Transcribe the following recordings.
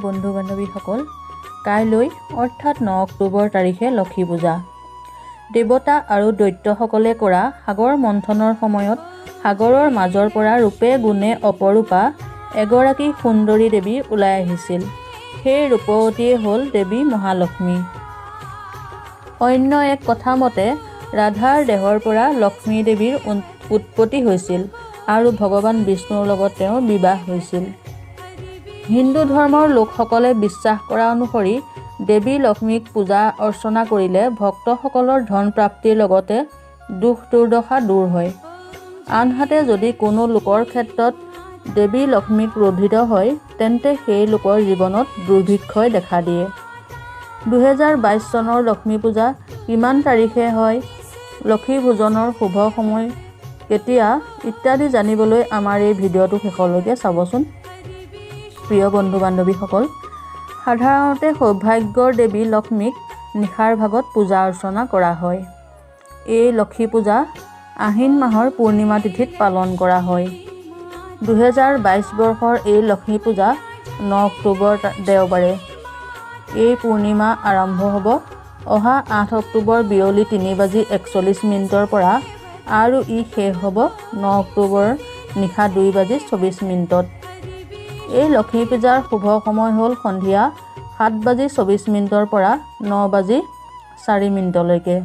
বন্ধু বান্ধৱীসকল, কাইলৈ অৰ্থাৎ 9 অক্টোবৰ তাৰিখে লক্ষী পূজা। দেৱতা আৰু দৈত্যসকলে কৰা সাগৰ মন্থনৰ সময়ত সাগৰৰ মাজৰ পৰা ৰূপে গুণে অপৰূপা এগৰাকী সুন্দৰী দেৱী ওলাই আহিছিল। সেই ৰূপৱতীয়ে হ'ল দেৱী মহালক্ষ্মী। অন্য এক কথা মতে ৰাধাৰ দেহৰ পৰা লক্ষ্মী দেৱীৰ উৎপত্তি হৈছিল আৰু ভগৱান বিষ্ণুৰ লগত তেওঁৰ বিবাহ হৈছিল। হিন্দু ধৰ্মৰ লোকসকলে বিশ্বাস কৰা অনুসৰি দেৱী লক্ষ্মীক পূজা অৰ্চনা কৰিলে ভক্তসকলৰ ধন প্ৰাপ্তিৰ লগতে দুখ দুৰ্দশা দূৰ হয়। আনহাতে যদি কোনো লোকৰ ক্ষেত্ৰত দেৱী লক্ষ্মী ক্ৰোধিত হয় তেন্তে সেই লোকৰ জীৱনত দুৰ্ভিক্ষই দেখা দিয়ে। 2022 চনৰ লক্ষ্মী পূজা কিমান তাৰিখে হয়, লক্ষী পূজনৰ শুভ সময় কেতিয়া ইত্যাদি জানিবলৈ আমাৰ এই ভিডিঅ'টো শেষলৈকে চাবচোন। প্ৰিয় বন্ধু বান্ধৱীসকল, সাধাৰণতে সৌভাগ্যৰ দেৱী লক্ষ্মীক নিশাৰ ভাগত পূজা অৰ্চনা কৰা হয়। এই লক্ষী পূজা আহিন মাহৰ পূৰ্ণিমা তিথিত পালন কৰা হয়। 2022 বৰ্ষৰ এই লক্ষ্মী পূজা 9 অক্টোবৰ দেওবাৰে। এই পূৰ্ণিমা আৰম্ভ হ'ব অহা 8 অক্টোবৰ বিয়লি 3:41 পৰা আৰু ই শেষ হ'ব 9 অক্টোবৰ নিশা 2:24। এই লক্ষ্মী পূজাৰ শুভ সময় হ'ল সন্ধিয়া 7:24 পৰা 9:04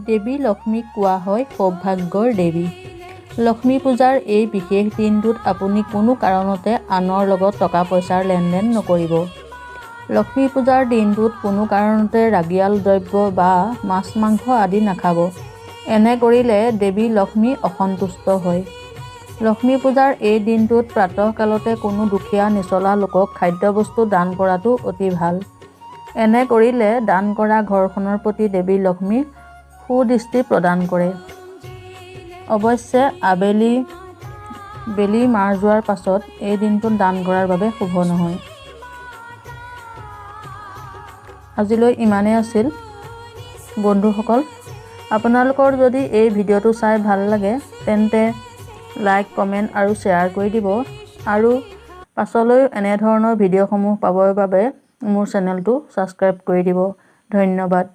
দেৱী লক্ষ্মীক কোৱা হয় সৌভাগ্যৰ দেৱী। লক্ষ্মী পূজাৰ এই বিশেষ দিনটোত আপুনি কোনো কাৰণতে আনৰ লগত টকা পইচাৰ লেনদেন নকৰিব। লক্ষ্মী পূজাৰ দিনটোত কোনো কাৰণতে ৰাগিয়াল দ্ৰব্য বা মাছ মাংস আদি নাখাব। এনে কৰিলে দেৱী লক্ষ্মী অসন্তুষ্ট হয়। লক্ষ্মী পূজাৰ এই দিনটোত প্ৰাতঃকালতে কোনো দুখীয়া নিচলা লোকক খাদ্যবস্তু দান কৰাটো অতি ভাল। এনে কৰিলে দান কৰা ঘৰখনৰ প্ৰতি দেৱী লক্ষ্মী সুদৃষ্টি প্ৰদান কৰে। অৱশ্যে বেলি মাৰ যোৱাৰ পাছত এই দিনটোত দান কৰাৰ বাবে শুভ নহয়। আজিলৈ ইমানেই আছিল বন্ধুসকল। আপোনালোকৰ যদি এই ভিডিঅ'টো চাই ভাল লাগে তেন্তে লাইক, কমেণ্ট আৰু শ্বেয়াৰ কৰি দিব আৰু পাছলৈও এনেধৰণৰ ভিডিঅ'সমূহ পাবৰ বাবে মোৰ চেনেলটো ছাবস্ক্ৰাইব কৰি দিব। ধন্যবাদ।